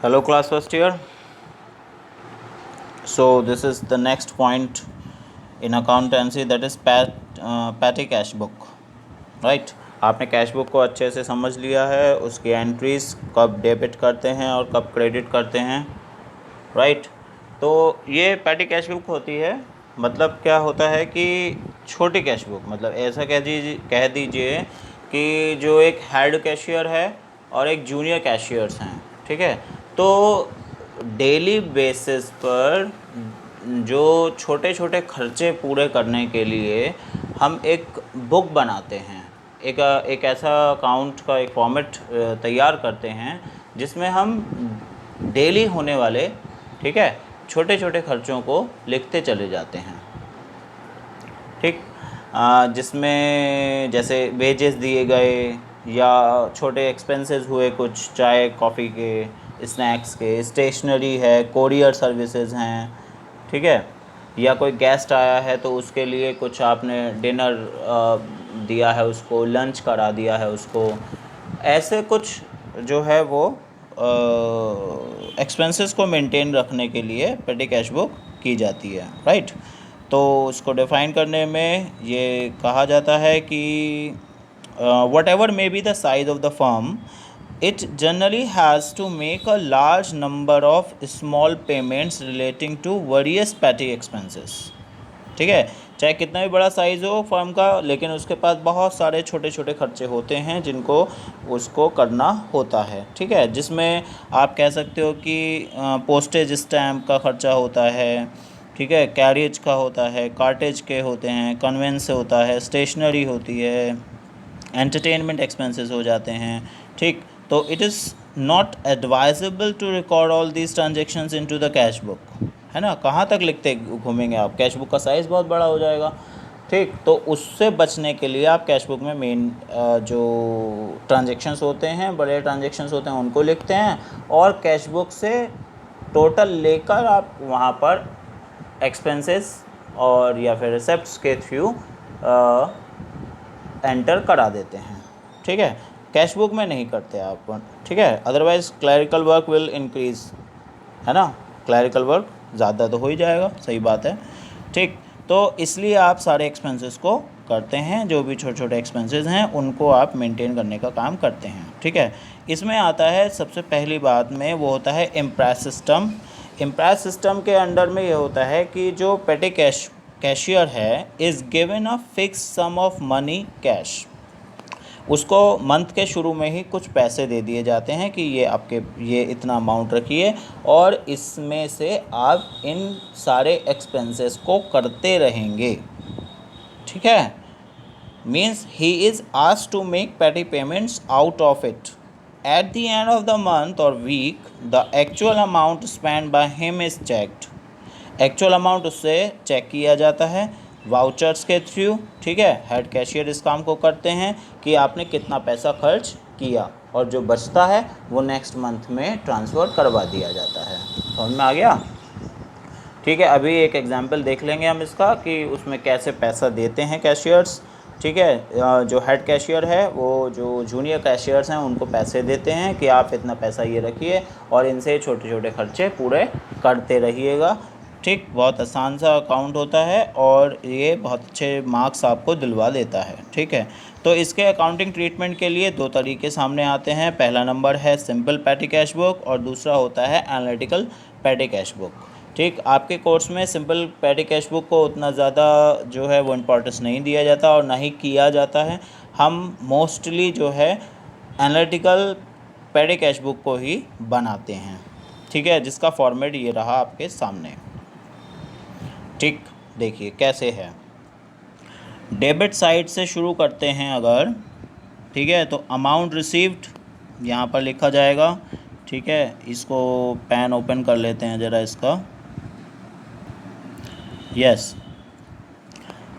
Hello class first year. So this is the next point in accountancy, that is petty cash book, right? आपने cash book को अच्छे से समझ लिया है, उसकी एंट्रीज कब डेबिट करते हैं और कब क्रेडिट करते हैं, राइट? तो ये पैटी कैश बुक होती है, मतलब क्या होता है कि छोटी कैश बुक, मतलब ऐसा कह दीजिए कि जो एक हेड कैशियर है और एक जूनियर कैशियर्स हैं, ठीक है? तो डेली बेसिस पर जो छोटे छोटे खर्चे पूरे करने के लिए हम एक बुक बनाते हैं, एक ऐसा अकाउंट का एक फॉर्मेट तैयार करते हैं जिसमें हम डेली होने वाले, ठीक है, छोटे छोटे खर्चों को लिखते चले जाते हैं, ठीक। जिसमें जैसे वेजेस दिए गए या छोटे एक्सपेंसेस हुए, कुछ चाय कॉफ़ी के, स्नैक्स के, स्टेशनरी है, कोरियर सर्विसेज हैं, ठीक है, या कोई गेस्ट आया है तो उसके लिए कुछ आपने डिनर दिया है, उसको लंच करा दिया है उसको, ऐसे कुछ जो है वो एक्सपेंसेस को मेंटेन रखने के लिए पेटी कैश बुक की जाती है, राइट? तो उसको डिफ़ाइन करने में ये कहा जाता है कि what ever may be the size of the firm, it generally has to make a large number of small payments relating to various petty expenses, ठीक है? चाहे कितना भी बड़ा साइज़ हो फर्म का, लेकिन उसके पास बहुत सारे छोटे छोटे खर्चे होते हैं जिनको उसको करना होता है, ठीक है? जिसमें आप कह सकते हो कि पोस्टेज स्टैम्प का खर्चा होता है, ठीक है, कैरियज का होता है, कार्टेज के होते हैं, कन्वेंस होता है, स्टेशनरी होती है, एंटरटेनमेंट एक्सपेंसेस हो जाते हैं, ठीक। तो it is not advisable to record all these transactions into the cash book, है ना? कहाँ तक लिखते घूमेंगे आप, कैश बुक का साइज़ बहुत बड़ा हो जाएगा, ठीक। तो उससे बचने के लिए आप कैश बुक में मेन जो ट्रांजेक्शन्स होते हैं, बड़े ट्रांजेक्शन्स होते हैं, उनको लिखते हैं, और कैश बुक से टोटल लेकर आप वहाँ पर एक्सपेंसेस और या फिर रिसेप्ट्स के थ्रू एंटर करा देते हैं, ठीक है? कैश बुक में नहीं करते आप, ठीक है? Otherwise clerical work will increase, है ना? क्लैरिकल वर्क ज़्यादा तो हो ही जाएगा, सही बात है, ठीक। तो इसलिए आप सारे एक्सपेंसेस को करते हैं, जो भी छोटे छोटे एक्सपेंसेस हैं उनको आप मेंटेन करने का काम करते हैं, ठीक है? इसमें आता है सबसे पहली बात में, वो होता है इम्प्रेस सिस्टम। इम्प्रेस सिस्टम के अंडर में ये होता है कि जो पेटी कैशियर है is given a fix sum of money cash, उसको मंथ के शुरू में ही कुछ पैसे दे दिए जाते हैं कि ये इतना अमाउंट रखिए और इसमें से आप इन सारे एक्सपेंसेस को करते रहेंगे, ठीक है? Means he is asked to make petty payments out of it. At the end of the month और week the actual amount spend by him is checked. Actual amount उससे चेक किया जाता है वाउचर्स के थ्रू, ठीक है? Head cashier इस काम को करते हैं कि आपने कितना पैसा खर्च किया, और जो बचता है वो नेक्स्ट मंथ में ट्रांसफ़र करवा दिया जाता है। समझ में आ गया? ठीक है, अभी एक एग्जांपल देख लेंगे हम इसका कि उसमें कैसे पैसा देते हैं कैशियर्स, ठीक है? जो हेड कैशियर है वो जो जूनियर कैशियर्स हैं उनको पैसे देते हैं कि आप इतना पैसा ये रखिए और इनसे छोटे छोटे खर्चे पूरे करते रहिएगा, ठीक। बहुत आसान सा अकाउंट होता है और ये बहुत अच्छे मार्क्स आपको दिलवा देता है, ठीक है? तो इसके अकाउंटिंग ट्रीटमेंट के लिए दो तरीके सामने आते हैं। पहला नंबर है सिंपल पैटी कैश बुक और दूसरा होता है एनालिटिकल पैटी कैश बुक, ठीक। आपके कोर्स में सिंपल पैटी कैश बुक को उतना ज़्यादा जो है वो इम्पोर्टेंस नहीं दिया जाता और ना ही किया जाता है। हम मोस्टली जो है एनालिटिकल पैटी कैश बुक को ही बनाते हैं, ठीक है? जिसका फॉर्मेट ये रहा आपके सामने, ठीक। देखिए कैसे है, डेबिट साइड से शुरू करते हैं अगर, ठीक है? तो अमाउंट रिसीव्ड यहाँ पर लिखा जाएगा, ठीक है? इसको पेन ओपन कर लेते हैं ज़रा इसका, यस।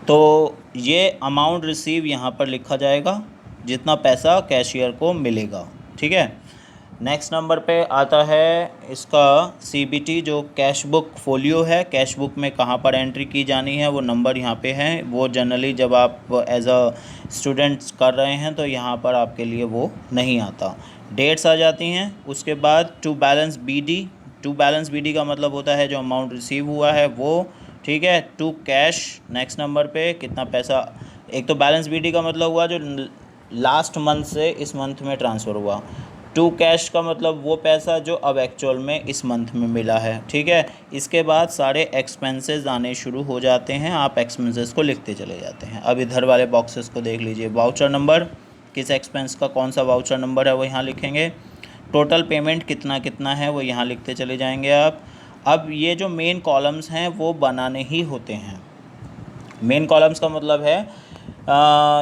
तो ये अमाउंट रिसीव यहाँ पर लिखा जाएगा, जितना पैसा कैशियर को मिलेगा, ठीक है? नेक्स्ट नंबर पे आता है इसका सीबीटी, जो कैश बुक फोलियो है। कैश बुक में कहाँ पर एंट्री की जानी है वो नंबर यहाँ पे हैं। वो जनरली जब आप एज अ स्टूडेंट्स कर रहे हैं तो यहाँ पर आपके लिए वो नहीं आता, डेट्स आ जाती हैं। उसके बाद to balance BD, to balance BD का मतलब होता है जो अमाउंट रिसीव हुआ है वो, ठीक है। टू कैश, नेक्स्ट नंबर पे कितना पैसा, एक तो बैलेंस बीडी का मतलब हुआ जो लास्ट मंथ से इस मंथ में ट्रांसफ़र हुआ। टू कैश का मतलब वो पैसा जो अब एक्चुअल में इस मंथ में मिला है, ठीक है। इसके बाद सारे एक्सपेंसेस आने शुरू हो जाते हैं, आप एक्सपेंसेस को लिखते चले जाते हैं। अब इधर वाले बॉक्सेस को देख लीजिए, वाउचर नंबर, किस एक्सपेंस का कौन सा वाउचर नंबर है वो यहाँ लिखेंगे। टोटल पेमेंट कितना कितना है वो यहाँ लिखते चले जाएंगे आप। अब ये जो मेन कॉलम्स हैं वो बनाने ही होते हैं। मेन कॉलम्स का मतलब है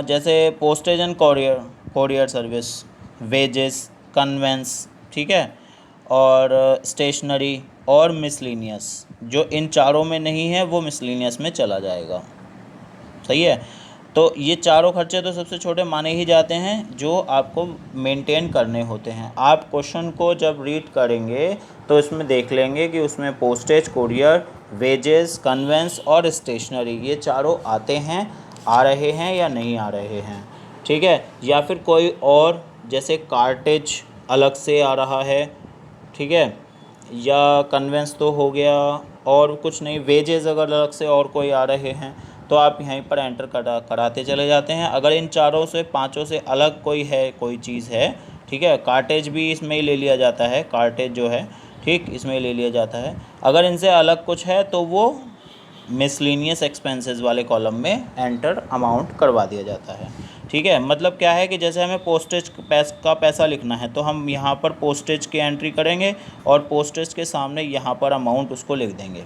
जैसे postage and courier service, wages, conveyance, ठीक है, और स्टेशनरी और मिसलिनियस, जो इन चारों में नहीं है वो मिसलिनियस में चला जाएगा, सही है। तो ये चारों खर्चे तो सबसे छोटे माने ही जाते हैं जो आपको मेंटेन करने होते हैं। आप क्वेश्चन को जब रीड करेंगे तो इसमें देख लेंगे कि उसमें पोस्टेज, कोरियर, वेजेस, कन्वेंस और स्टेशनरी ये चारों आते हैं, आ रहे हैं या नहीं आ रहे हैं, ठीक है। या फिर कोई और जैसे कार्टेज अलग से आ रहा है, ठीक है, या कन्वेंस तो हो गया, और कुछ नहीं, वेजेस अगर अलग से और कोई आ रहे हैं तो आप यहीं पर एंटर कराते चले जाते हैं। अगर इन चारों से पांचों से अलग कोई है, कोई चीज़ है, ठीक है, कार्टेज भी इसमें ही ले लिया जाता है, कार्टेज जो है, ठीक, इसमें ही ले लिया जाता है। अगर इनसे अलग कुछ है तो वो मिसलिनियस एक्सपेंसेस वाले कॉलम में एंटर अमाउंट करवा दिया जाता है, ठीक है। मतलब क्या है कि जैसे हमें पोस्टेज का पैसा लिखना है तो हम यहाँ पर पोस्टेज की एंट्री करेंगे और पोस्टेज के सामने यहाँ पर अमाउंट उसको लिख देंगे,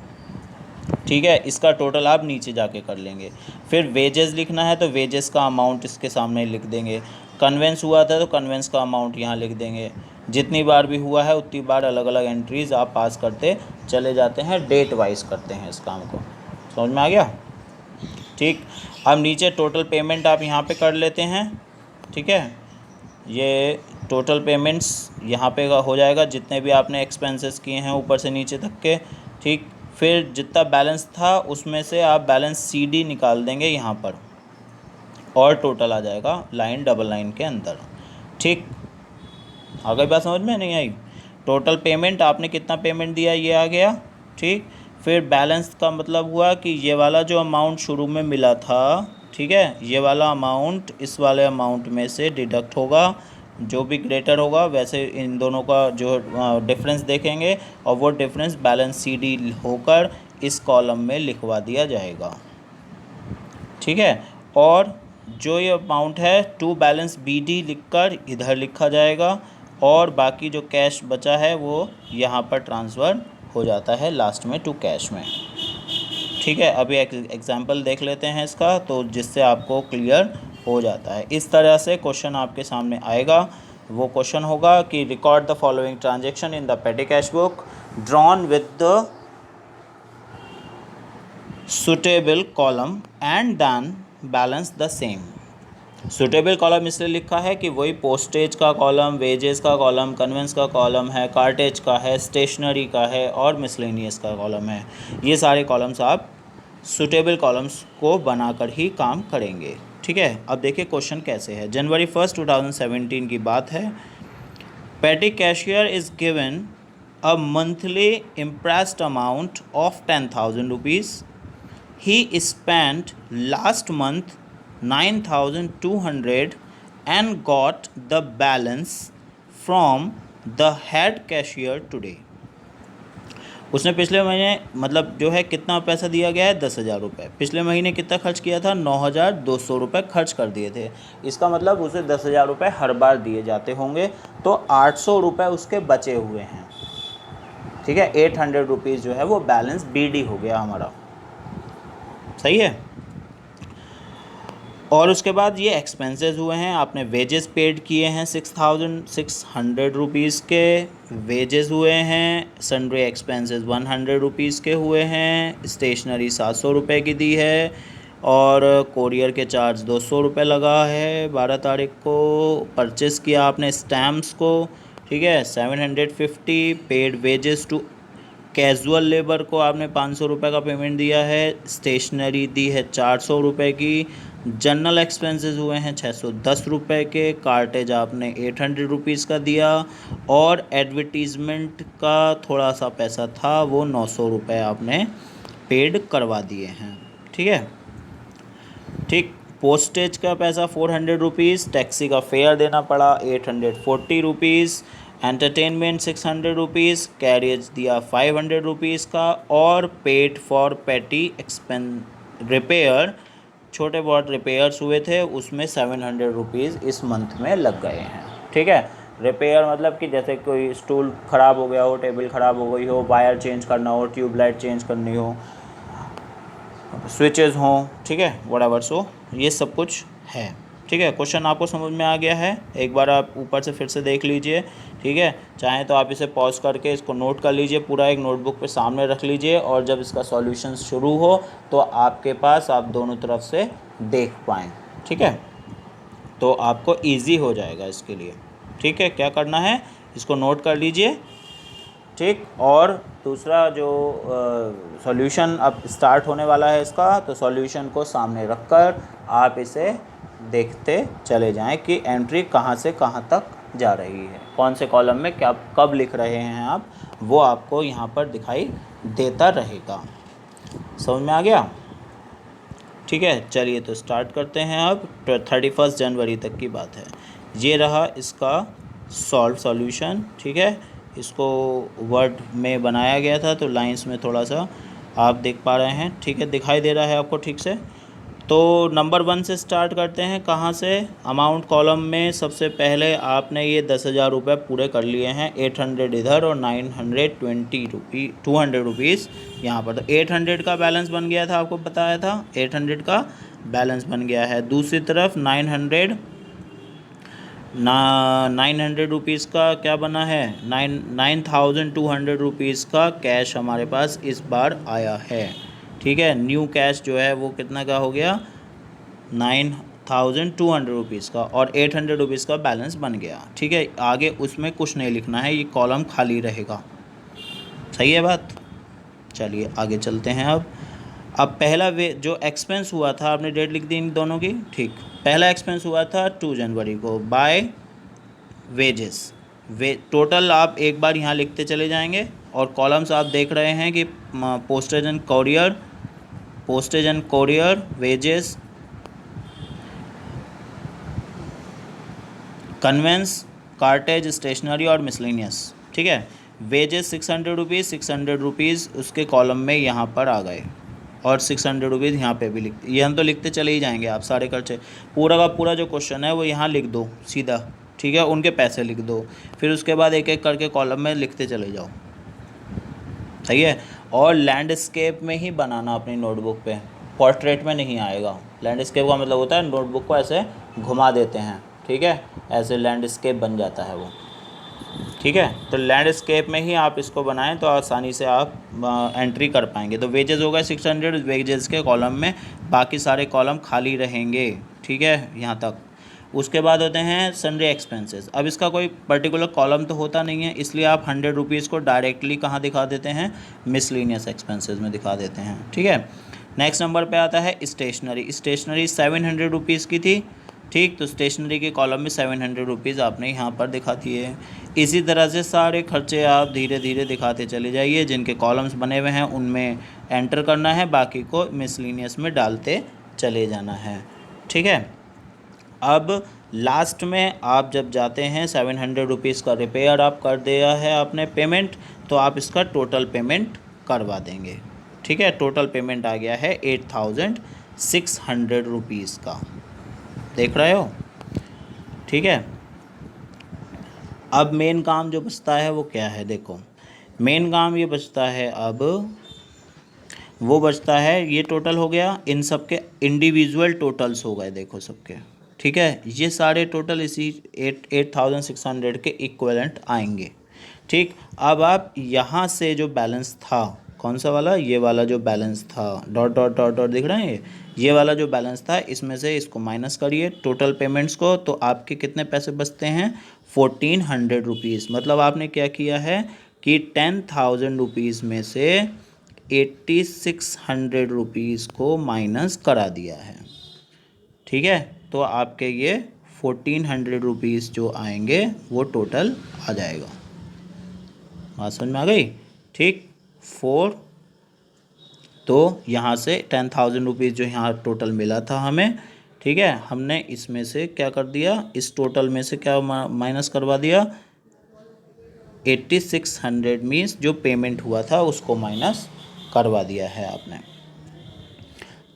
ठीक है। इसका टोटल आप नीचे जाके कर लेंगे। फिर वेजेस लिखना है तो वेजेस का अमाउंट इसके सामने लिख देंगे। कन्वेंस हुआ था तो कन्वेंस का अमाउंट यहाँ लिख देंगे। जितनी बार भी हुआ है उतनी बार अलग अलग एंट्रीज़ आप पास करते चले जाते हैं, डेट वाइज करते हैं इस काम को। समझ में आ गया, ठीक। अब नीचे टोटल पेमेंट आप यहाँ पे कर लेते हैं, ठीक है। ये टोटल पेमेंट्स यहाँ पे हो जाएगा जितने भी आपने एक्सपेंसेस किए हैं ऊपर से नीचे तक के, ठीक। फिर जितना बैलेंस था उसमें से आप बैलेंस CD निकाल देंगे यहाँ पर और टोटल आ जाएगा लाइन डबल लाइन के अंदर, ठीक। आ गई बात समझ में, नहीं आई? टोटल पेमेंट आपने कितना पेमेंट दिया ये आ गया, ठीक। फिर बैलेंस का मतलब हुआ कि ये वाला जो अमाउंट शुरू में मिला था, ठीक है, ये वाला अमाउंट इस वाले अमाउंट में से डिडक्ट होगा, जो भी ग्रेटर होगा वैसे इन दोनों का जो डिफरेंस देखेंगे और वो डिफरेंस बैलेंस CD होकर इस कॉलम में लिखवा दिया जाएगा, ठीक है। और जो ये अमाउंट है टू बैलेंस BD लिखकर इधर लिखा जाएगा और बाकी जो कैश बचा है वो यहाँ पर ट्रांसफ़र हो जाता है लास्ट में टू कैश में, ठीक है। अभी एक एग्जांपल देख लेते हैं इसका, तो जिससे आपको क्लियर हो जाता है। इस तरह से क्वेश्चन आपके सामने आएगा। वो क्वेश्चन होगा कि record the following transaction in the petty cash book drawn with the suitable column and then balance the same. Suitable column इसलिए लिखा है कि वही पोस्टेज का कॉलम, वेजेस का कॉलम, कन्वेंस का कॉलम है, कार्टेज का है, स्टेशनरी का है और मिसलेनियस का कॉलम है। ये सारे कॉलम्स आप सुटेबल कॉलम्स को बनाकर ही काम करेंगे, ठीक है। अब देखिए क्वेश्चन कैसे है। जनवरी 1, 2017 की बात है। पेटी cashier is given a monthly impressed amount of 10,000 rupees. He spent last month 9,200 and got the balance from the head cashier today. उसने पिछले महीने मतलब जो है कितना पैसा दिया गया है 10,000 रुपये। पिछले महीने कितना खर्च किया था 9,200 रुपये खर्च कर दिए थे। इसका मतलब उसे 10,000 रुपये हर बार दिए जाते होंगे, तो 800 रुपये उसके बचे हुए हैं, ठीक है। 800 रुपीज़ जो है वो बैलेंस BD हो गया हमारा, सही है। और उसके बाद ये एक्सपेंसेस हुए हैं, आपने वेजेस पेड किए हैं 6,600 रुपीज़ के वेजेस हुए हैं, सन्ड्री एक्सपेंसेस 100 रुपीज़ के हुए हैं, स्टेशनरी 700 रुपये की दी है और कोरियर के चार्ज 200 रुपये लगा है 12 तारीख को। परचेस किया आपने स्टैम्प्स को, ठीक है, 750। Paid wages to casual labour को आपने 500 रुपये का पेमेंट दिया है। स्टेशनरी दी है 400 रुपये की। जनरल एक्सपेंसेस हुए हैं 610 रुपये के, कार्टेज आपने 800 रुपीज़ का दिया, और एडवर्टीज़मेंट का थोड़ा सा पैसा था वो 900 रुपये आपने पेड करवा दिए हैं। ठीक है, ठीक। पोस्टेज का पैसा 400 रुपीज़, टैक्सी का फेयर देना पड़ा 840 रुपीज़, एंटरटेनमेंट 600 रुपीज़, कैरियज दिया 500 रुपीज़ का, और पेड फॉर पेटी एक्सपेंस रिपेयर, छोटे बहुत रिपेयर्स हुए थे उसमें 700 रुपीज़ इस मंथ में लग गए हैं। ठीक है, रिपेयर मतलब कि जैसे कोई स्टूल ख़राब हो गया हो, टेबल ख़राब हो गई हो, वायर चेंज करना हो, ट्यूबलाइट चेंज करनी हो, स्विचेस हों, ठीक है, व्हाटएवर, सो ये सब कुछ है। ठीक है, क्वेश्चन आपको समझ में आ गया है, एक बार आप ऊपर से फिर से देख लीजिए। ठीक है, चाहें तो आप इसे पॉज करके इसको नोट कर लीजिए, पूरा एक नोटबुक पे सामने रख लीजिए, और जब इसका सॉल्यूशन शुरू हो तो आपके पास आप दोनों तरफ से देख पाएँ। ठीक है, तो आपको ईजी हो जाएगा इसके लिए। ठीक है, क्या करना है, इसको नोट कर लीजिए। ठीक, और दूसरा जो सॉल्यूशन अब स्टार्ट होने वाला है इसका, तो सॉल्यूशन को सामने रखकर आप इसे देखते चले जाएं कि एंट्री कहाँ से कहाँ तक जा रही है, कौन से कॉलम में क्या कब लिख रहे हैं आप, वो आपको यहाँ पर दिखाई देता रहेगा। समझ में आ गया? ठीक है, चलिए तो स्टार्ट करते हैं। अब 31 जनवरी तक की बात है। ये रहा इसका सॉल्यूशन। ठीक है, इसको वर्ड में बनाया गया था तो लाइंस में थोड़ा सा आप देख पा रहे हैं। ठीक है, दिखाई दे रहा है आपको ठीक से। तो नंबर 1 से स्टार्ट करते हैं। कहाँ से? अमाउंट कॉलम में सबसे पहले आपने ये 10,000 रुपये पूरे कर लिए हैं, 800 इधर और 200 रुपीज़ यहाँ पर। तो 800 का बैलेंस बन गया था, आपको बताया था 800 का बैलेंस बन गया है। दूसरी तरफ 900 रुपीज़ का क्या बना है, 9,200 रुपीज़ का कैश हमारे पास इस बार आया है। ठीक है, न्यू कैश जो है वो कितना का हो गया, 9,200 रुपीज़ का, और 800 रुपीज़ का बैलेंस बन गया। ठीक है, आगे उसमें कुछ नहीं लिखना है, ये कॉलम खाली रहेगा। सही है बात? चलिए आगे चलते हैं। अब पहला जो एक्सपेंस हुआ था, आपने डेट लिख दी इन दोनों की। ठीक, पहला एक्सपेंस हुआ था 2 जनवरी को बाय वेजेस। टोटल आप एक बार यहाँ लिखते चले जाएंगे, और कॉलम्स आप देख रहे हैं कि postage and courier, wages, conveyance, cartage, stationery और मिसलेनियस। ठीक है, वेजेस 600 रुपीज़ उसके कॉलम में यहाँ पर आ गए, और 600 रुपीज़ यहाँ पे भी लिखते, ये हम तो लिखते चले ही जाएंगे। आप सारे खर्चे पूरा का पूरा जो क्वेश्चन है वो यहाँ लिख दो सीधा। ठीक है, उनके पैसे लिख दो, फिर उसके बाद एक एक करके कॉलम में लिखते चले जाओ। सही है, और लैंडस्केप में ही बनाना अपनी नोटबुक पे, पोर्ट्रेट में नहीं आएगा। लैंडस्केप का मतलब होता है नोटबुक को ऐसे घुमा देते हैं। ठीक है, ऐसे लैंडस्केप बन जाता है वो। ठीक है, तो लैंडस्केप में ही आप इसको बनाएं तो आसानी से आप एंट्री कर पाएंगे। तो वेजेस होगा 600 वेजेस के कॉलम में, बाकी सारे कॉलम खाली रहेंगे। ठीक है, यहाँ तक। उसके बाद होते हैं सन्ड्री एक्सपेंसेस। अब इसका कोई पर्टिकुलर कॉलम तो होता नहीं है, इसलिए आप 100 रुपीज़ को डायरेक्टली कहाँ दिखा देते हैं, मिसलेनियस एक्सपेंसेस में दिखा देते हैं। ठीक है, नेक्स्ट नंबर पे आता है स्टेशनरी। स्टेशनरी 700 रुपीज़ की थी। ठीक, तो स्टेशनरी के कॉलम में 700 रुपीज़ आपने यहाँ पर दिखा दिए। इसी तरह से सारे खर्चे आप धीरे धीरे दिखाते चले जाइए, जिनके कॉलम्स बने हुए हैं उनमें एंटर करना है, बाकी को मिसलेनियस में डालते चले जाना है। ठीक है, अब लास्ट में आप जब जाते हैं 700 रुपीज़ का रिपेयर आप कर दिया है आपने पेमेंट, तो आप इसका टोटल पेमेंट करवा देंगे। ठीक है, टोटल पेमेंट आ गया है 8,600 रुपीज़ का, देख रहे हो? ठीक है, अब मेन काम जो बचता है वो क्या है, देखो मेन काम ये बचता है, अब वो बचता है, ये टोटल हो गया, इन सब के इंडिविजुअल टोटल्स हो गए, देखो सबके। ठीक है, ये सारे टोटल इसी 8,600 के इक्वलेंट आएंगे। ठीक, अब आप यहाँ से जो बैलेंस था, कौन सा वाला, ये वाला जो बैलेंस था, डॉट डॉट डॉट डॉट दिख रहा है, ये वाला जो बैलेंस था, इसमें से इसको माइनस करिए टोटल पेमेंट्स को, तो आपके कितने पैसे बचते हैं, 1,400 रुपीज़। मतलब आपने क्या किया है कि 10,000 रुपीज़ में से 8,600 रुपीज़ को माइनस करा दिया है। ठीक है। तो आपके ये 1400 रुपीज़ जो आएंगे वो टोटल आ जाएगा। बात समझ में आ गई? ठीक। 4, तो यहाँ से 10,000 रुपीज़ जो यहाँ टोटल मिला था हमें, ठीक है, हमने इसमें से क्या कर दिया, इस टोटल में से क्या माइनस करवा दिया, 8600 मीन्स जो पेमेंट हुआ था उसको माइनस करवा दिया है आपने।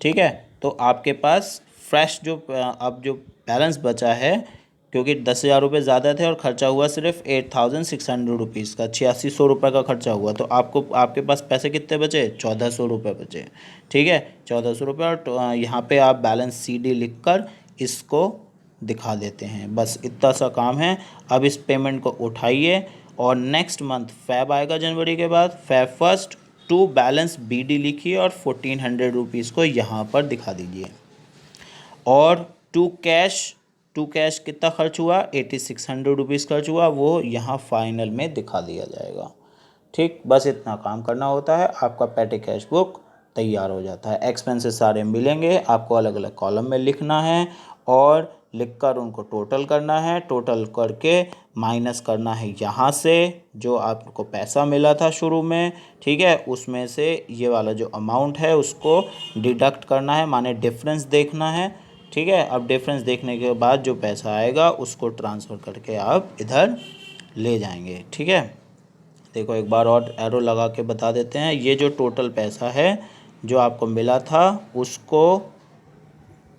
ठीक है। तो आपके पास फ्रेश जो अब जो बैलेंस बचा है, क्योंकि 10,000 रुपये ज़्यादा थे और ख़र्चा हुआ सिर्फ 8,600 रुपीज़ का, 8600 रुपये का खर्चा हुआ, तो आपके पास पैसे कितने बचे, 1400 रुपये बचे। ठीक है, 1400 रुपये। और यहाँ पे आप बैलेंस CD लिख कर इसको दिखा देते हैं। बस इतना सा काम है। अब इस पेमेंट को उठाइए और नेक्स्ट मंथ फैब आएगा जनवरी के बाद, फैब 1 टू बैलेंस BD लिखिए और 1400 रुपीज़ को यहाँ पर दिखा दीजिए। और टू कैश कितना खर्च हुआ, 8600 रुपीज़ खर्च हुआ, वो यहाँ फाइनल में दिखा दिया जाएगा। ठीक, बस इतना काम करना होता है, आपका पेटी कैश बुक तैयार हो जाता है। एक्सपेंसेस सारे मिलेंगे, आपको अलग अलग कॉलम में लिखना है और लिखकर उनको टोटल करना है। टोटल करके माइनस करना है यहाँ से जो आपको पैसा मिला था शुरू में, ठीक है, उसमें से ये वाला जो अमाउंट है उसको डिडक्ट करना है, माने डिफरेंस देखना है। ठीक है, अब डिफरेंस देखने के बाद जो पैसा आएगा उसको ट्रांसफ़र करके आप इधर ले जाएंगे। ठीक है, देखो एक बार और एरो लगा के बता देते हैं। ये जो टोटल पैसा है जो आपको मिला था उसको,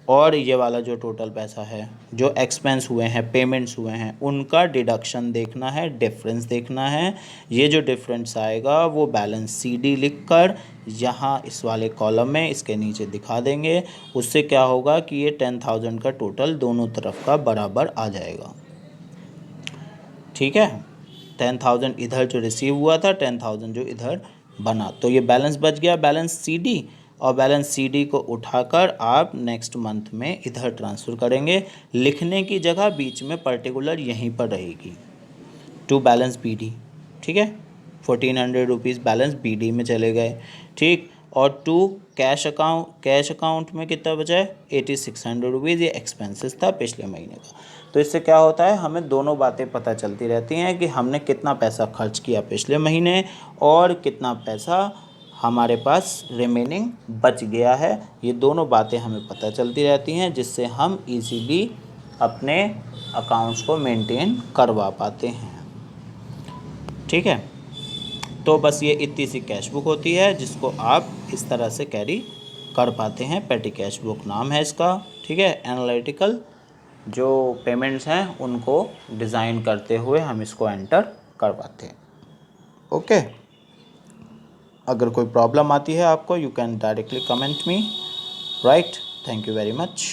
और ये वाला जो टोटल पैसा है जो एक्सपेंस हुए हैं, पेमेंट्स हुए हैं, उनका डिडक्शन देखना है, डिफरेंस देखना है। ये जो डिफरेंस आएगा वो बैलेंस CD लिखकर यहाँ इस वाले कॉलम में इसके नीचे दिखा देंगे। उससे क्या होगा कि ये 10,000 का टोटल दोनों तरफ का बराबर आ जाएगा। ठीक है, 10,000 इधर जो रिसीव हुआ था, 10,000 जो इधर बना, तो ये बैलेंस बच गया, बैलेंस CD। और बैलेंस CD को उठाकर आप नेक्स्ट मंथ में इधर ट्रांसफ़र करेंगे। लिखने की जगह बीच में पर्टिकुलर यहीं पर रहेगी, टू बैलेंस BD। ठीक है, 1400 रुपीज़ बैलेंस BD में चले गए। ठीक, और टू कैश अकाउंट में कितना बचा है, 8600 रुपीज़, ये एक्सपेंसेस था पिछले महीने का। तो इससे क्या होता है, हमें दोनों बातें पता चलती रहती हैं कि हमने कितना पैसा खर्च किया पिछले महीने और कितना पैसा हमारे पास रिमेनिंग बच गया है। ये दोनों बातें हमें पता चलती रहती हैं, जिससे हम इजीली अपने अकाउंट्स को मेंटेन करवा पाते हैं। ठीक है, तो बस ये इतनी सी कैश बुक होती है जिसको आप इस तरह से कैरी कर पाते हैं। पेटी कैश बुक नाम है इसका। ठीक है, एनालिटिकल जो पेमेंट्स हैं उनको डिज़ाइन करते हुए हम इसको एंटर कर पाते हैं। ओके, अगर कोई प्रॉब्लम आती है आपको, you can directly comment me, right. Thank you very much.